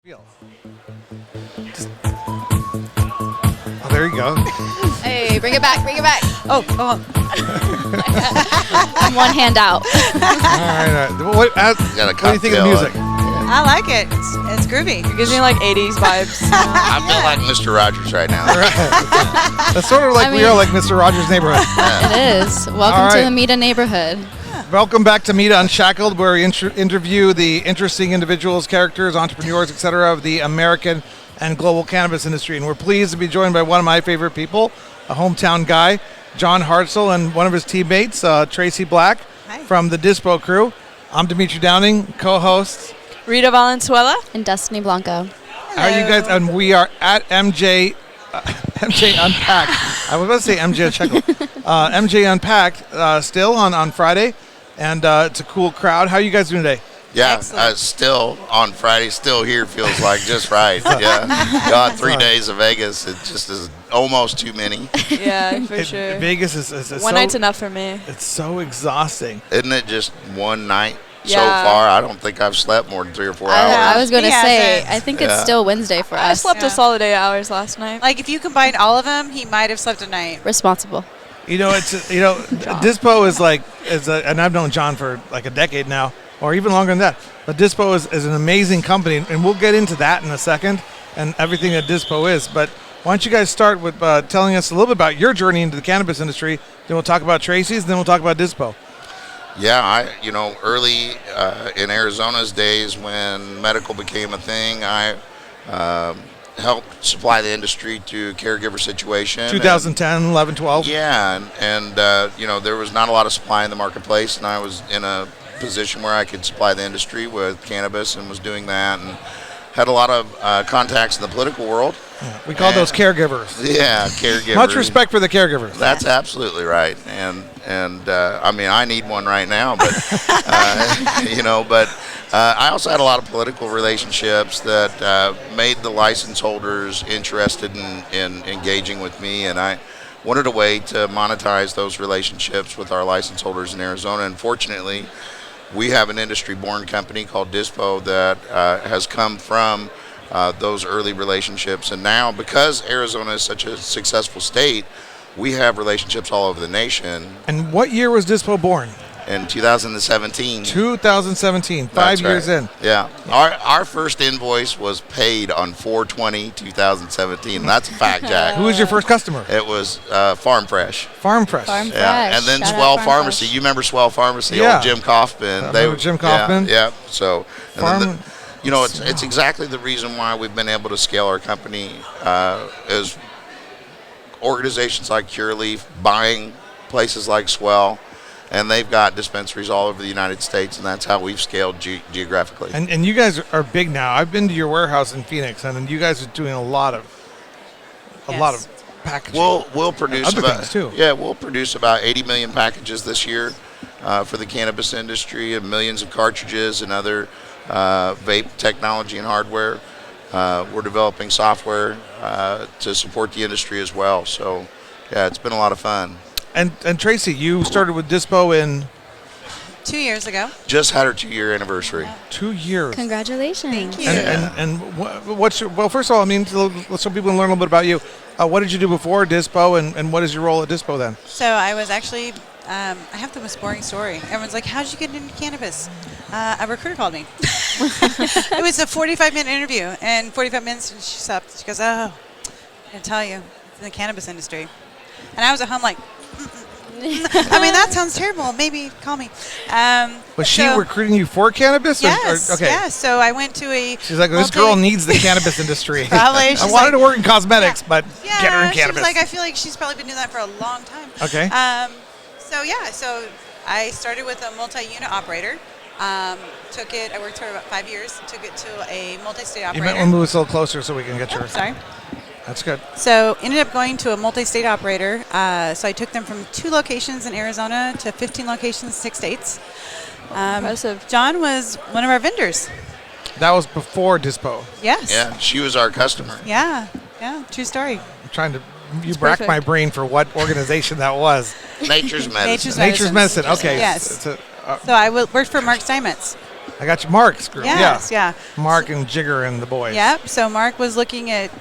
Oh, there you go. Hey, bring it back, bring it back. Oh. I'm one hand out. All right. What do you think of the music? I like it. It's groovy. It gives me like 80s vibes. I feel like Mr. Rogers right now. That's sort of like we are like Mr. Rogers' neighborhood. It is. Welcome to the Mita neighborhood. Welcome back to Mita Unshackled, where we interview the interesting individuals, characters, entrepreneurs, etc. of the American and global cannabis industry. And we're pleased to be joined by one of my favorite people, a hometown guy, John Hartsell, and one of his teammates, Tracy Black, from the Dizpot crew. I'm Dimitri Downing, co-host. Rita Valenzuela. And Destiny Blanco. How are you guys? And we are at MJ Unpacked. I was about to say MJ Unshackled. MJ Unpacked still on Friday. And it's a cool crowd. How are you guys doing today? Yeah, still on Friday, still here feels like just right. Yeah, God, 3 days of Vegas, it just is almost too many. Yeah, for sure. Vegas is one night's enough for me. It's so exhausting. Isn't it just one night so far? I don't think I've slept more than 3 or 4 hours. I was going to say, I think it's still Wednesday for us. I slept a solid 8 hours last night. Like if you combined all of them, he might have slept a night. Responsible. You know, Dizpot is and I've known John for like a decade now, or even longer than that. But Dizpot is an amazing company, and we'll get into that in a second and everything that Dizpot is. But why don't you guys start with telling us a little bit about your journey into the cannabis industry? Then we'll talk about Tracy's, then we'll talk about Dizpot. Yeah, early in Arizona's days when medical became a thing, I helped supply the industry to caregiver situation. 2010, 11, 12. Yeah, and there was not a lot of supply in the marketplace, and I was in a position where I could supply the industry with cannabis and was doing that and had a lot of contacts in the political world. Yeah, we call those caregivers. Yeah, caregivers. Much respect for the caregivers. That's absolutely right, and I mean I need one right now, but I also had a lot of political relationships that made the license holders interested in engaging with me, and I wanted a way to monetize those relationships with our license holders in Arizona. And fortunately, we have an industry-born company called Dizpot that has come from those early relationships. And now, because Arizona is such a successful state, we have relationships all over the nation. And what year was Dizpot born? In 2017. 2017, 5 years in. Yeah. Our first invoice was paid on 4/20/2017. That's a fact, Jack. Who was your first customer? It was Farm Fresh. Farm Fresh. Yeah. And then Swell Pharmacy. You remember Swell Pharmacy? Yeah. Old Jim Kaufman. Jim Kaufman. Yeah. So, it's exactly the reason why we've been able to scale our company is organizations like Cureleaf buying places like Swell. And they've got dispensaries all over the United States, and that's how we've scaled geographically. And you guys are big now. I've been to your warehouse in Phoenix, and you guys are doing a lot of packaging. We'll produce other things too. Yeah, we'll produce about 80 million packages this year for the cannabis industry, and millions of cartridges and other vape technology and hardware. We're developing software to support the industry as well. So, yeah, it's been a lot of fun. And Tracy, you started with Dizpot in 2 years ago. Just had our 2-year anniversary. 2 years. Congratulations. Thank you. And what's your, well, first of all, I mean, so people can learn a little bit about you. What did you do before Dizpot, and what is your role at Dizpot then? So I was actually, I have the most boring story. Everyone's like, how did you get into cannabis? A recruiter called me. It was a 45-minute interview, and 45 minutes, and she stopped. She goes, I'm going to tell you, it's in the cannabis industry. And I was at home like, I mean, that sounds terrible. Maybe call me. Was she recruiting you for cannabis? Yes. Okay. Yes. So I went to a. She's like, this girl needs the cannabis industry. Probably. I wanted to work in cosmetics, but get her in cannabis. She's like, I feel like she's probably been doing that for a long time. Okay. So I started with a multi-unit operator. Took it. I worked for about 5 years. Took it to a multi-state operator. You might want to move us a little closer so we can get yours. Sorry. That's good. So ended up going to a multi-state operator. So I took them from 2 locations in Arizona to 15 locations in 6 states. Impressive. John was one of our vendors. That was before Dizpot. Yes. Yeah, she was our customer. Yeah. True story. I'm trying to. You racked my brain for what organization that was. Nature's Medicine. Nature's Medicine. Okay. Yes. So I worked for Mark Steinmetz. I got you, Mark's group. Yes, yeah. Mark and Jigger and the boys. Yep. So Mark was looking at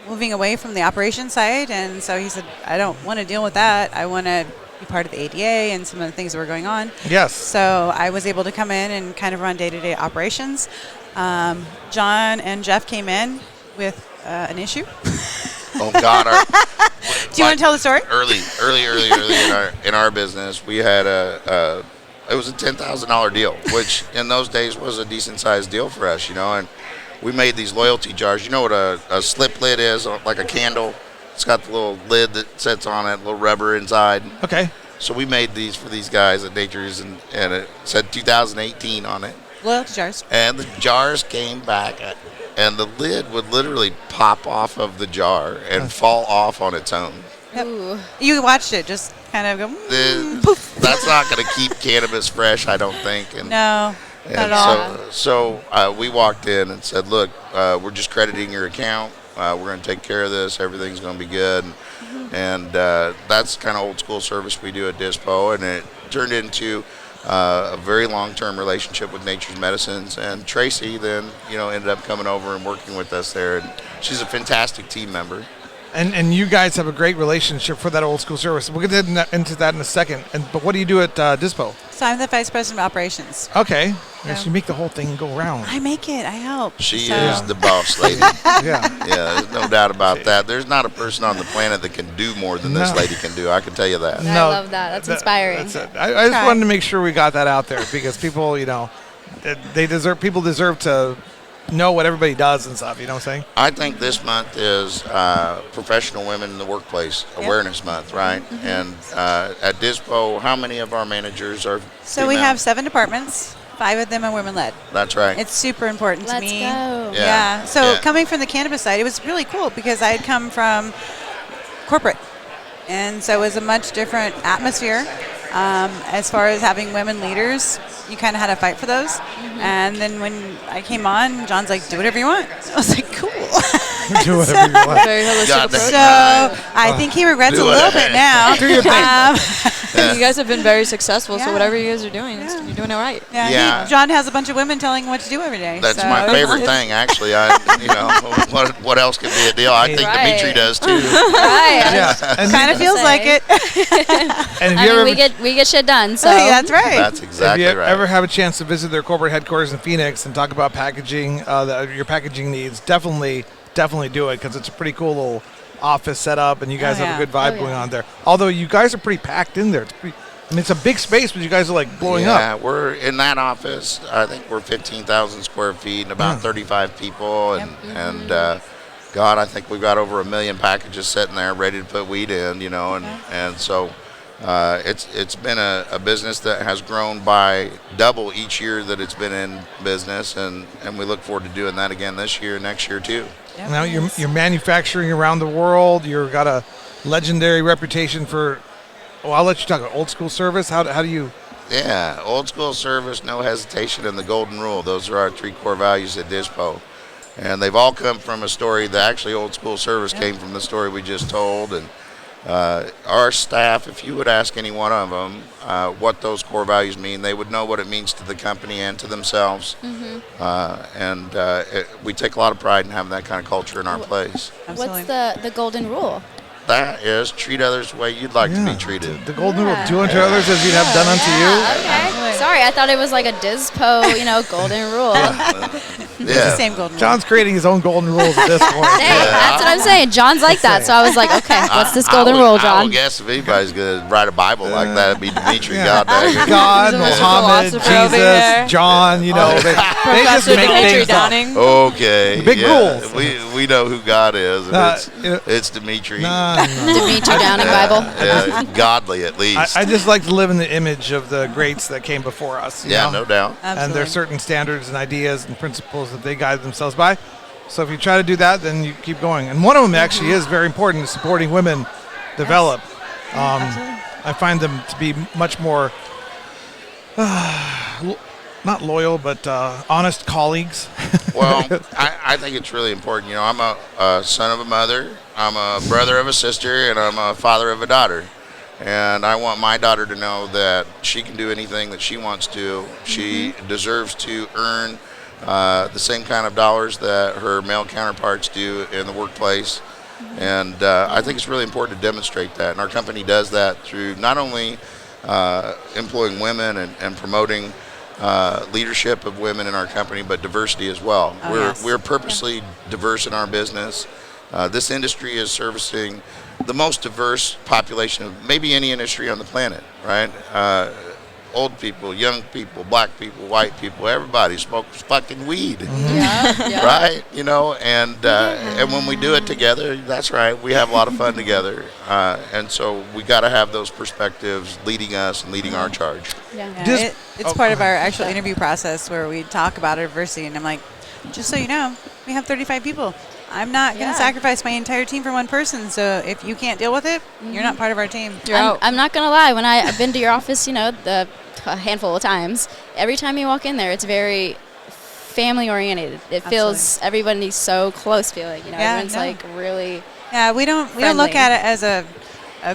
moving away from the operations side, and so he said, I don't want to deal with that. I want to be part of the ADA and some of the things that were going on. Yes. So I was able to come in and kind of run day-to-day operations. John and Jeff came in with an issue. Oh God! Do you want to tell the story? Early in our business, we had it was a $10,000 deal, which in those days was a decent sized deal for us, and we made these loyalty jars. You know what a slip lid is, like a candle. It's got the little lid that sits on it, little rubber inside. Okay. So we made these for these guys at Nature's, and it said 2018 on it. Loyalty jars. And the jars came back, and the lid would literally pop off of the jar and fall off on its own. Yep. Ooh. You watched it just kind of go, poof. That's not going to keep cannabis fresh, I don't think. And, No, not at all. So we walked in and said, look, we're just crediting your account. We're going to take care of this. Everything's going to be good. And that's kind of old school service we do at Dizpot. And it turned into a very long-term relationship with Nature's Medicines. And Tracy then, ended up coming over and working with us there. And she's a fantastic team member. And you guys have a great relationship for that old school service. We'll get into that in a second. But what do you do at Dizpot? So I'm the vice president of operations. Okay. Yeah. So you make the whole thing go round. I make it. I help. She is the boss lady. Yeah. Yeah, there's no doubt about that. There's not a person on the planet that can do more than this lady can do. I can tell you that. I love that. That's inspiring. That's it. I just wanted to make sure we got that out there because people, people deserve to know what everybody does and stuff. You know what I'm saying? I think this month is Professional Women in the Workplace Awareness Month, right? Mm-hmm. And at Dizpot, how many of our managers are So we female? have 7 departments. 5 of them are women-led. That's right. It's super important to Let's me. go. Yeah. So Yeah. coming from the cannabis side, it was really cool because I had come from corporate. And so it was a much different atmosphere. As far as having women leaders, you kind of had to fight for those. And then when I came on, John's like, do whatever you want. So I was like, cool. Do whatever you want. Very holistic God, approach. So I think he regrets a little bit now. Do your thing. You guys have been very successful, Yeah. so whatever you guys are doing, Yeah. you're doing it right. Yeah. John has a bunch of women telling him what to do every day. That's so my it's- favorite thing, actually. What else could be a deal? I think Right. Dimitri does too. Right. Yeah. And Kind of feels say. like it. and I mean, we get shit done. So That's right. That's exactly if you right. ever have a chance to visit their corporate headquarters in Phoenix and talk about packaging, your packaging needs, definitely do it because it's a pretty cool little office setup, and you guys Oh, have a yeah. good vibe Oh, going yeah. on there. Although you guys are pretty packed in there. It's a big space, but you guys are like blowing Yeah, up. we're in that office. I think we're 15,000 square feet and about 35 people. And God, I think we've got over 1 million packages sitting there ready to put weed in, and so it's been a business that has grown by double each year that it's been in business, and we look forward to doing that again this year, next year too. Yep. Now you're manufacturing around the world. You've got a legendary reputation for. Well, I'll let you talk about old school service. How do you? Yeah, old school service, no hesitation, and the golden rule. Those are our 3 core values at Dizpot. And they've all come from a story that actually old school service came from the story we just told. And our staff, if you would ask any one of them what those core values mean, they would know what it means to the company and to themselves. We take a lot of pride in having that kind of culture in our place. Absolutely. what's the golden rule? That is, treat others the way you'd like to be treated. The golden rule: do unto others as you'd have done unto you. Okay. Sorry, I thought it was like a Dizpot, golden rule. It's the same golden rule. John's creating his own golden rules at this point. Hey, that's what I'm saying. John's like that, so I was like, okay, what's this golden rule, I John? would guess if anybody's going to write a Bible like that, it'd be Dimitri. God dang it. God, He's a Muhammad, philosopher over Jesus, here. John, they just Professor make Dimitri things up. Downing. Okay. Big yeah. rules. We know who God is. And Uh, it's Dimitri. No. Dimitri Downing Bible. Yeah, godly at least. I just like to live in the image of the greats that came before us. you yeah, know? no doubt. And Absolutely. there's certain standards and ideas and principles that they guide themselves by. So if you try to do that, then you keep going. And one of them actually is very important, is supporting women develop. I find them to be much more, not loyal, but honest colleagues. Well, I think it's really important. I'm a son of a mother, I'm a brother of a sister, and I'm a father of a daughter. And I want my daughter to know that she can do anything that she wants to. She deserves to earn the same kind of dollars that her male counterparts do in the workplace. And I think it's really important to demonstrate that. And our company does that through not only employing women and promoting leadership of women in our company, but diversity as well. We're purposely diverse in our business. This industry is servicing the most diverse population of maybe any industry on the planet, right? Old people, young people, black people, white people, everybody smokes fucking weed, right? You know, and when we do it together, that's right, we have a lot of fun together, and so we got to have those perspectives leading us and leading our charge. It's part of our actual interview process where we talk about our diversity, and I'm like, just so you know, we have 35 people. I'm not going to sacrifice my entire team for one person. So if you can't deal with it, you're not part of our team. I'm not going to lie. When I've been to your office, you know, a handful of times, every time you walk in there, it's very family oriented. It feels, everybody's so close feeling, you know, everyone's like really we don't look at it as a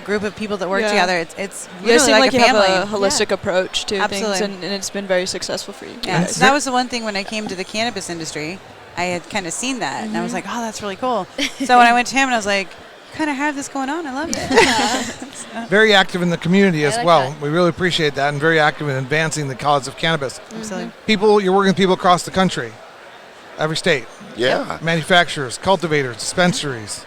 group of people that work together. It's you guys really seem like you a family. have a holistic approach to things, Absolutely. and it's been very successful for you. Yeah, so that was the one thing when I came to the cannabis industry. I had kind of seen that, and I was like, oh, that's really cool. So when I went to him, and I was like, kind of have this going on. I love it. Very active in the community as like well. that. We really appreciate that, and very active in advancing the cause of cannabis. Absolutely. People, you're working with people across the country, every state. Yeah. Manufacturers, cultivators, dispensaries.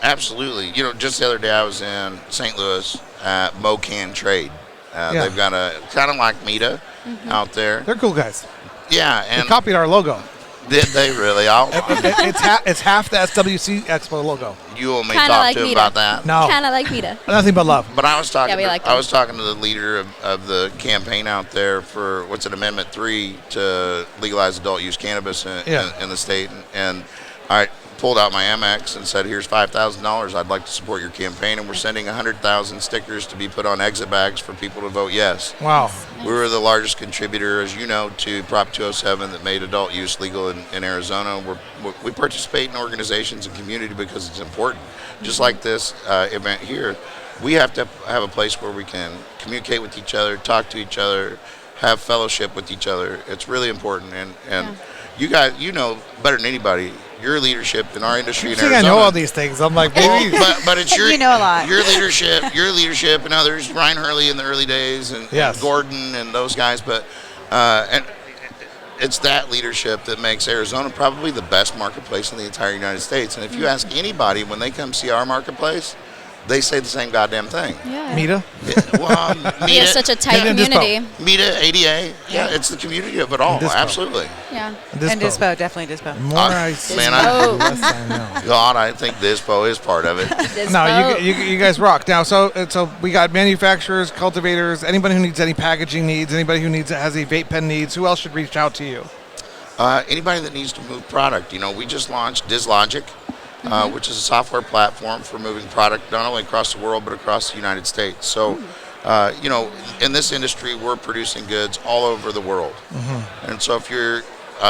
Absolutely. You know, just the other day I was in St. Louis at Mocan Trade. They've got a kind of like Mita out there. They're cool guys. Yeah, They and copied our logo. did they really? It's half the SWC Expo logo. You will may Kinda talk like to him Mita. about that. No, kind of like Mita. nothing but love. But I was talking. we like I them. was talking to the leader of the campaign out there for what's it, Amendment 3 to legalize adult use cannabis in the state, and I pulled out my Amex and said, "Here's $5,000. I'd like to support your campaign, and we're sending 100,000 stickers to be put on exit bags for people to vote yes." Wow. We were the largest contributor, as you know, to Prop 207 that made adult use legal in Arizona. We participate in organizations and community because it's important. Just like this event here, we have to have a place where we can communicate with each other, talk to each other, have fellowship with each other. It's really important. And you guys, you know better than anybody, your leadership in our industry in I think Arizona. I know all these things. I'm like, baby. But it's your You know a lot. your leadership and others, Ryan Hurley in the early days and Gordon and those guys, but and it's that leadership that makes Arizona probably the best marketplace in the entire United States. And if you ask anybody when they come see our marketplace, they say the same goddamn thing. Yeah. Mita. Well, We have such a tight Mita and community. Mita, ADA, it's the community of it all, Dizpot. absolutely. Yeah. And Dizpot, definitely Dizpot. The more I see, Man, Dizpot. the less I know. God, I think Dizpot is part of it. No, you guys rock. Now, so we got manufacturers, cultivators, anybody who needs any packaging needs, anybody who has a vape pen needs. Who else should reach out to you? Anybody that needs to move product. You know, we just launched DizLogic, which is a software platform for moving product not only across the world but across the United States. So, you know, in this industry, we're producing goods all over the world. And so if you're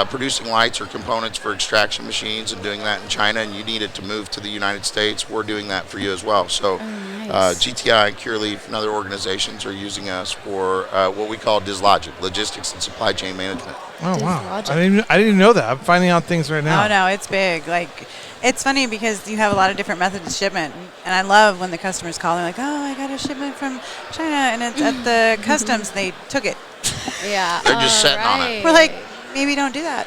producing lights or components for extraction machines and doing that in China and you need it to move to the United States, we're doing that for you as well. So GTI, Cureleaf, and other organizations are using us for what we call DizLogic, Logistics and Supply Chain Management. Oh, wow. I didn't even know that. I'm finding out things right now. Oh, no, it's big. Like, it's funny because you have a lot of different methods of shipment. And I love when the customers call and like, oh, I got a shipment from China and it's at the customs. They took it. Yeah. They're just sitting on it. We're like, maybe don't do that.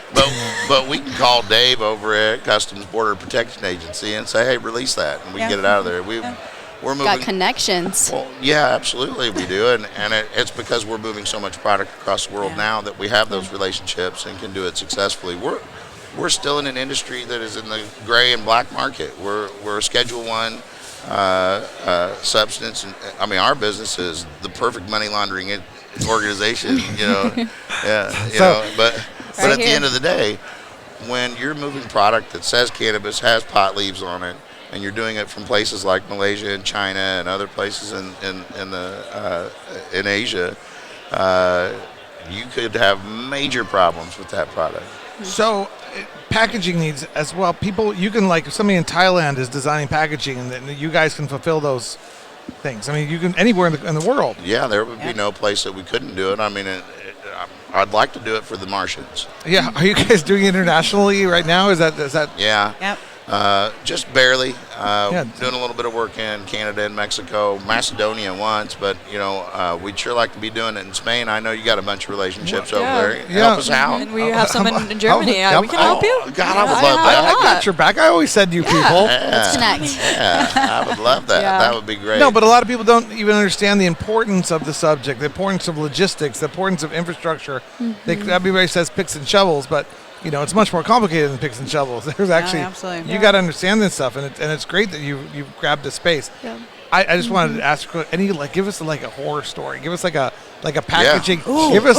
But we can call Dave over at Customs Border Protection Agency and say, hey, release that, and we can get it out of there. We're moving. Got connections. Well, yeah, absolutely, we do, and it's because we're moving so much product across the world now that we have those relationships and can do it successfully. We're still in an industry that is in the gray and black market. We're a Schedule I substance, and I mean our business is the perfect money laundering organization. You know, but at the end of the day, when you're moving product that says cannabis, has pot leaves on it, and you're doing it from places like Malaysia and China and other places in Asia, you could have major problems with that product. So, packaging needs as well. People, you can, like, if somebody in Thailand is designing packaging, and then you guys can fulfill those things. I mean, you can anywhere in the world. Yeah, there would be no place that we couldn't do it. I mean, I'd like to do it for the Martians. Yeah, are you guys doing it internationally right now? Is that? Yeah. Yep. Just barely. Yeah. Doing a little bit of work in Canada and Mexico, Macedonia once, but we'd sure like to be doing it in Spain. I know you got a bunch of relationships over there. Yeah. Help us out. And we have some in Germany. We can help you. God, I would love that. I got your back. I always said you people. Let's connect. Yeah, I would love that. Yeah. That would be great. No, but a lot of people don't even understand the importance of the subject, the importance of logistics, the importance of infrastructure. Everybody says picks and shovels, but it's much more complicated than picks and shovels. There's actually, absolutely. you got to understand this stuff, and it's great that you grabbed the space. Yeah. I just wanted to ask, give us like a horror story. Give us like a packaging. Ooh. Give us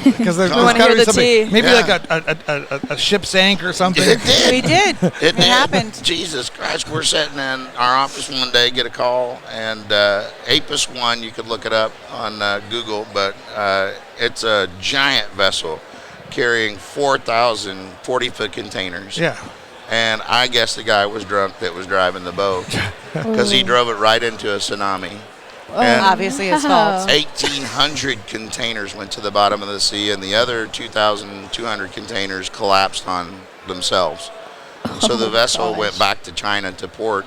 because there's wanna got to hear be the something. tea. Maybe Yeah. like a ship sank or something. It did. We did. It happened. Jesus Christ, we're sitting in our office one day, get a call, and Apis 1, you could look it up on Google, but it's a giant vessel carrying 4,000 40-foot containers. Yeah. And I guess the guy was drunk that was driving the boat because he drove it right into a tsunami. And Obviously, it's fault. 1,800 containers went to the bottom of the sea, and the other 2,200 containers collapsed on themselves. And so the vessel went back to China to port.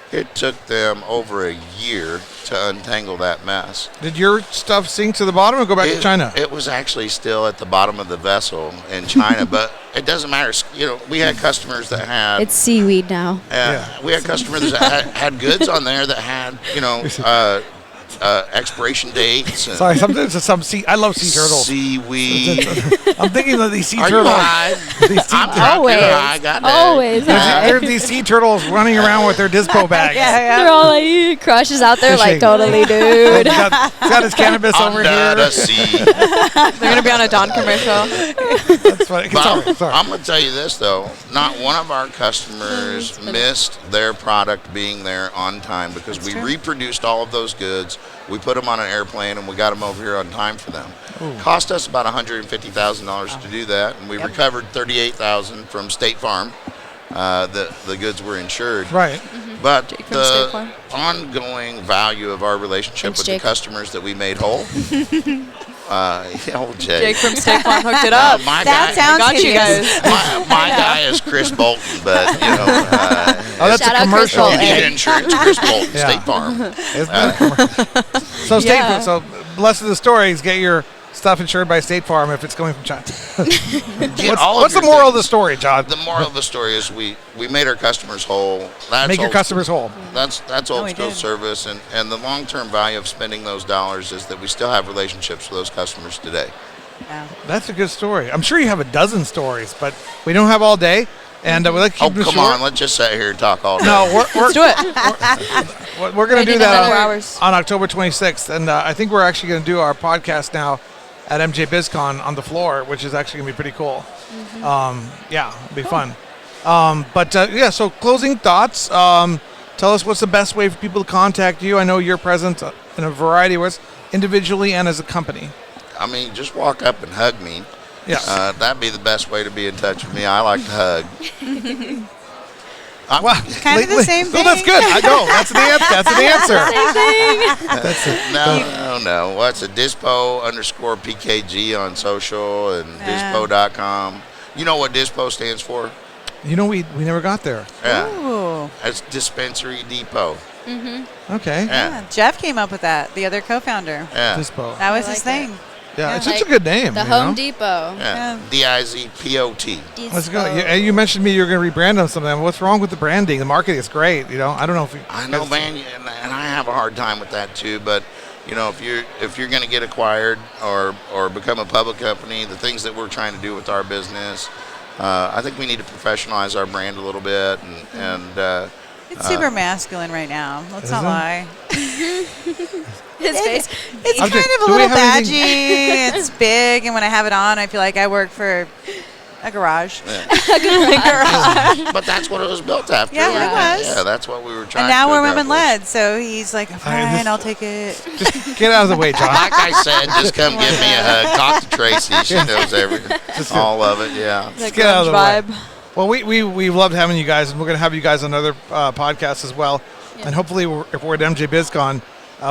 It took them over a year to untangle that mess. Did your stuff sink to the bottom or go back to China? It was actually still at the bottom of the vessel in China, but it doesn't matter. We had customers that had. It's seaweed now. We had customers that had goods on there that had, expiration dates. And Sorry, sometimes it's some sea. I love sea turtles. Seaweed. I'm thinking of these sea Are you turtles. high? These sea I'm turtles. drunk. Always. You're high. Goddamn. Always. There's these sea turtles running around with their Dizpot bags. They're all like, crushes out there, like, Fishing. totally, He's dude. got his cannabis over Under here. the sea. They're gonna be on a Dawn commercial. That's funny. But Sorry. I'm going to tell you this, though. Not one of our customers missed their product being there on time because we reproduced all of those goods. We put them on an airplane, and we got them over here on time for them. Cost us about $150,000 to do that, and we recovered $38,000 from State Farm. The goods were insured. Right. But Jake from State Farm. the ongoing value of our relationship Thanks, with Jake. the customers that we made whole. Old Jake. Jake from State Farm hooked it up. My That guy, sounds Got you hideous. guys. my guy is Chris Bolton, but That's Shout a out Chris commercial. Bolton. you need insurance, Chris Bolton, Yeah. State Farm. Isn't that a commercial? So State Yeah. Farm. So blessed of the stories, get your stuff insured by State Farm if it's coming from China. What's the moral of the story, John? The moral of the story is we made our customers whole. That's Make your old customers whole. That's old we school did. service, and the long-term value of spending those dollars is that we still have relationships with those customers today. Yeah. That's a good story. I'm sure you have a dozen stories, but we don't have all day, and we like to Oh, keep them come short. on, let's just sit here and talk all day. No, Let's do it. we're going to do Maybe another that hours. on October 26th, and I think we're actually going to do our podcast now at MJ BizCon on the floor, which is actually going to be pretty cool. It'll be fun. So closing thoughts. Tell us what's the best way for people to contact you. I know you're present in a variety of ways, individually and as a company. I mean, just walk up and hug me. Yeah. That'd be the best way to be in touch with me. I like to hug. Well, Kind of the same No, that's thing. good. I know. That's an answer. That's it. No. What's it? Dizpo_PKG on social and Dizpo.com. You know what Dizpo stands for? You know, we never got there. Yeah. Ooh. It's Dispensary Depot. Okay. Yeah. Jeff came up with that, the other co-founder. Yeah. Dispo. That was I his like thing. Yeah, it's such Like a good name. The you Home know? Depot. Yeah. Yeah. Dizpot. Let's go. You mentioned me. You're going to rebrand them something. What's wrong with the branding? The marketing is great. I don't know if I know, man, and I have a hard time with that too. But if you're going to get acquired or become a public company, the things that we're trying to do with our business, I think we need to professionalize our brand a little bit. And It's super masculine right now. Let's not Is it? lie. His face. It's I'm kind just- of a do we little have anything- badgy. It's big, and when I have it on, I feel like I work for a garage. but that's what it was built after. Yeah, it was. Yeah, that's what we were trying. And now to we're women accomplish. led, so he's like, fine, I'll take it. Just get out of the way, John. Like I said, just come give me a hug. Talk to Tracy. She knows everything. All of it. Yeah. That get out of grunge the way. vibe. Well, we've loved having you guys, and we're going to have you guys on other podcasts as well. And hopefully, if we're at MJ BizCon,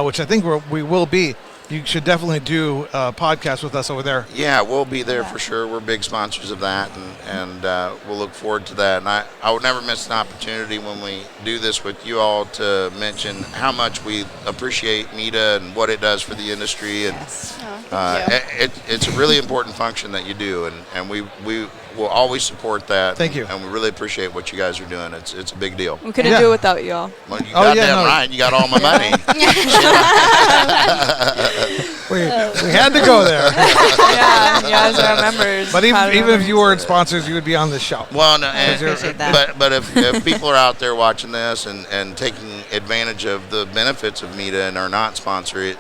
which I think we will be, you should definitely do a podcast with us over there. Yeah, we'll be there for sure. We're big sponsors of that, and we'll look forward to that. And I would never miss an opportunity when we do this with you all to mention how much we appreciate META and what it does for the industry. And it's a really important function that you do, and we will always support that. Thank you. And we really appreciate what you guys are doing. It's a big deal. We couldn't do it without y'all. Well, you goddamn right. You got all my money. We had to go there. Yeah, you guys are members. But even if you weren't sponsors, you would be on this show. Well, no, I appreciate that. but if people are out there watching this and taking advantage of the benefits of META and are not sponsoring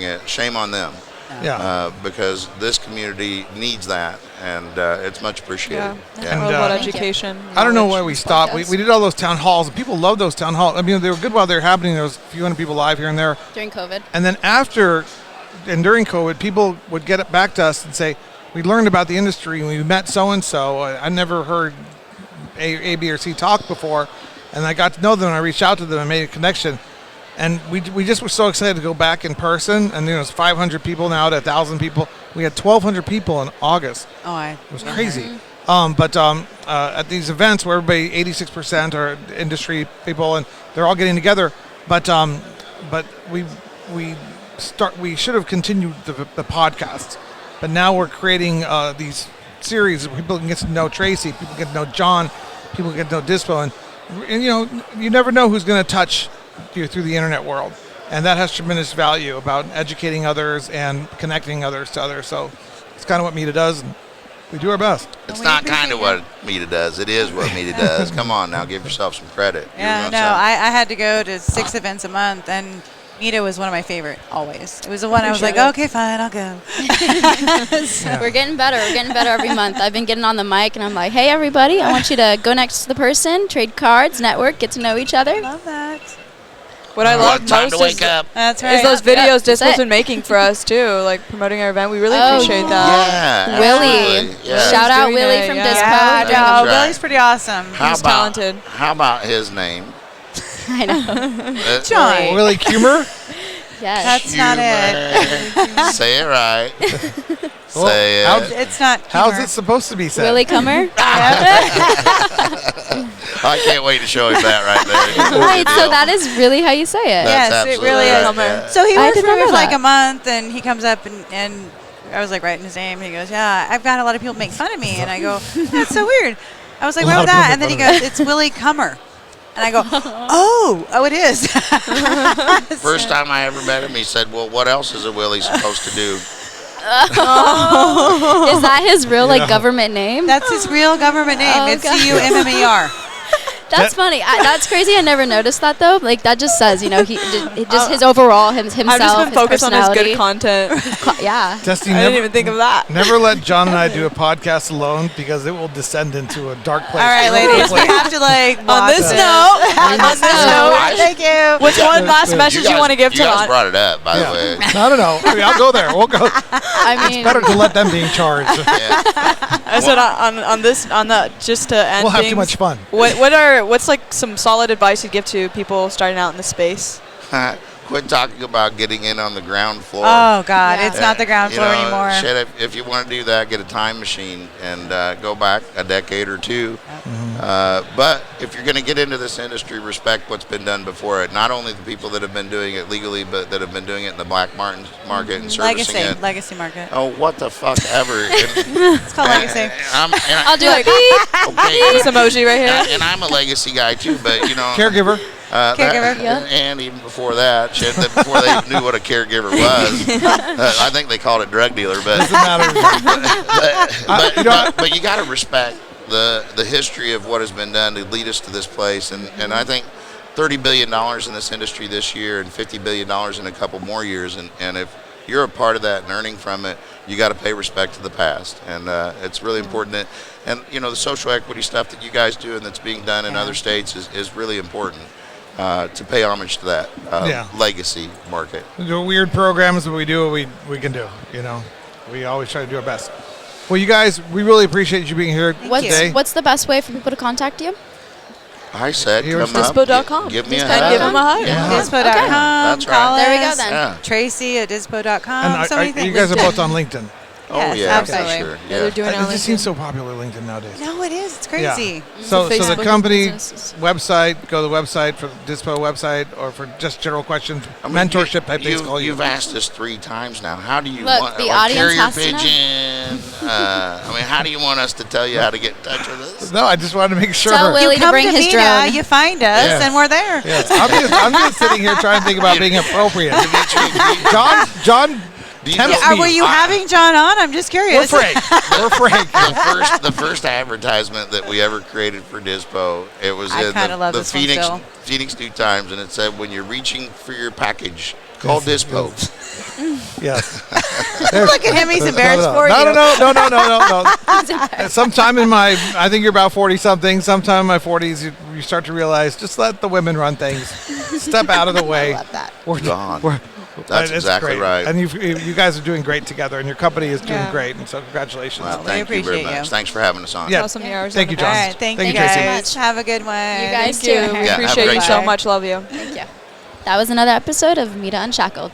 it, shame on them. Yeah. Because this community needs that, and it's much appreciated. And about education. I don't know why we stopped. We did all those town halls, and people loved those town halls. I mean, they were good while they were happening. There was a few hundred people live here and there. During COVID. And then after and during COVID, people would get it back to us and say, we learned about the industry, and we met so-and-so. I never heard A, B, or C talk before, and I got to know them, and I reached out to them and made a connection. And we just were so excited to go back in person, and it's 500 people now to 1,000 people. We had 1,200 people in August. It was crazy. But at these events where everybody, 86% are industry people, and they're all getting together. But we should have continued the podcast. But now we're creating these series where people can get to know Tracy, people get to know John, people get to know Dizpot, and you never know who's going to touch you through the internet world, and that has tremendous value about educating others and connecting others to others. So it's kind of what META does, and we do our best. It's not kind of what META does. It is what META does. Come on now, give yourself some credit. Yeah, no, I had to go to 6 events a month, and META was one of my favorite always. It was the one I was like, okay, fine, I'll go. We're getting better. We're getting better every month. I've been getting on the mic, and I'm like, hey, everybody, I want you to go next to the person, trade cards, network, get to know each other. Love that. What I love time most to wake up. That's right. is those videos that's Dizpot's it. been making for us too, like promoting our event. We really Oh, appreciate that. Yeah, Willie. absolutely. Yeah. Shout out Doing Willie it, from yeah. Dizpot. Yeah, doing no, right. Willie's pretty awesome. He's talented. How about his name? I know. John. Willie Kumer? Yes. That's not it. Say it right. Well, Say it. It's not How's humor. it supposed to be said? Willie Comer. I can't wait to show him that right there. Right, so that is really how you say it. That's Yes, it absolutely really right, is. yeah. So he I worked did for not me know for like that. a month, and he comes up and I was like writing his name, and he goes, "Yeah, I've got a lot of people make fun of me," and I go, "That's so weird." I was like, A "Why lot would of people that?" And then he make fun of goes, "It's Willie Comer," and I go, "Oh, it is." First time I ever met him, he said, "Well, what else is a Willie supposed to do?" Is that his real government name? That's his real government name. Oh, It's God. CUMMER. That's funny. That's crazy. I never noticed that though. Like that just says, just his overall himself. I've just been his focused on his personality. good content. Yeah. Dusty, I didn't even think of that. never let John and I do a podcast alone, because it will descend into a dark place. All right, ladies, we have to On watch this it. note, Thank you. what's one last message you want to give to You guys Lon? brought it up, by the way. I don't know. I mean, I'll go there. We'll go. I mean, Better to let them be in charge. Yeah. I said on the just to end We'll have things, too much fun. What's like some solid advice you'd give to people starting out in the space? Quit talking about getting in on the ground floor. Oh God, Yeah. it's not the ground floor anymore. Shit, if you want to do that, get a time machine and go back a decade or two. But if you're going to get into this industry, respect what's been done before it. Not only the people that have been doing it legally, but that have been doing it in the black market and servicing it. Legacy market. Oh, what the fuck ever. It's called legacy. I'll do it. Beep. Okay, This emoji right here. and I'm a legacy guy too, but Caregiver. Caregiver. And even before that, shit, before they knew what a caregiver was, I think they called it drug dealer. But Doesn't matter. but you got to respect the history of what has been done to lead us to this place, and I think $30 billion in this industry this year and $50 billion in a couple more years, and if you're a part of that and earning from it, you got to pay respect to the past, and it's really important that, and the social equity stuff that you guys do and that's being done in other states is really important. To pay homage to that legacy market. We do weird programs, but we do what we can do. We always try to do our best. Well, you guys, we really appreciate you being here today. What's the best way for people to contact you? I said, Here's come up, Dizpot.com. give me a Dizpot.com. hug. Give them a hug. Yeah. Dizpot.com. That's right. Call There we go us. then. Yeah. Tracy at Dizpot.com. And so many things. you guys are both on LinkedIn. Oh, Yes, yeah, absolutely. for sure. Yeah, Yeah. they're doing it It on just LinkedIn. seems so popular, LinkedIn nowadays. No, it is. It's crazy. So the Facebook company businesses. website, go to the website for the Dizpot website, or for just general questions, I mean, mentorship type things. Call you. You've asked us 3 times now. How do you Look, want the audience carrier has to know. pigeon? I mean, how do you want us to tell you how to get in touch with us? No, I just wanted to make sure. Tell Willie to Come bring to his Mita, drone. you find us, Yes. and we're there. Yes, I'm just sitting here trying to think about being appropriate. John, Do you tempts know- Were you having John on? I'm just curious. We're frank. the first advertisement that we ever created for Dizpot, it was I in kinda love the this one still. Phoenix New Times, and it said, when you're reaching for your package, call Dizpot. Yes. Look at him. He's embarrassed for you. No. Sometime in my, I think you're about 40-something. Sometime in my 40s, you start to realize, just let the women run things. Step out of the way. I love that. We're Gone. That's it's exactly great. right. And you guys are doing great together, and your company is doing Yeah. great. And so congratulations. Well, we thank you very appreciate much. you. Thanks for having us on. Yeah. Awesome hours Thank on you, the John. All bus. right. Thank Thank you you, guys. Tracy. Have a good one. You guys Thank you. too. We Yeah, have a appreciate great you so day. much. Love you. Thank you. That was another episode of Mita Unshackled.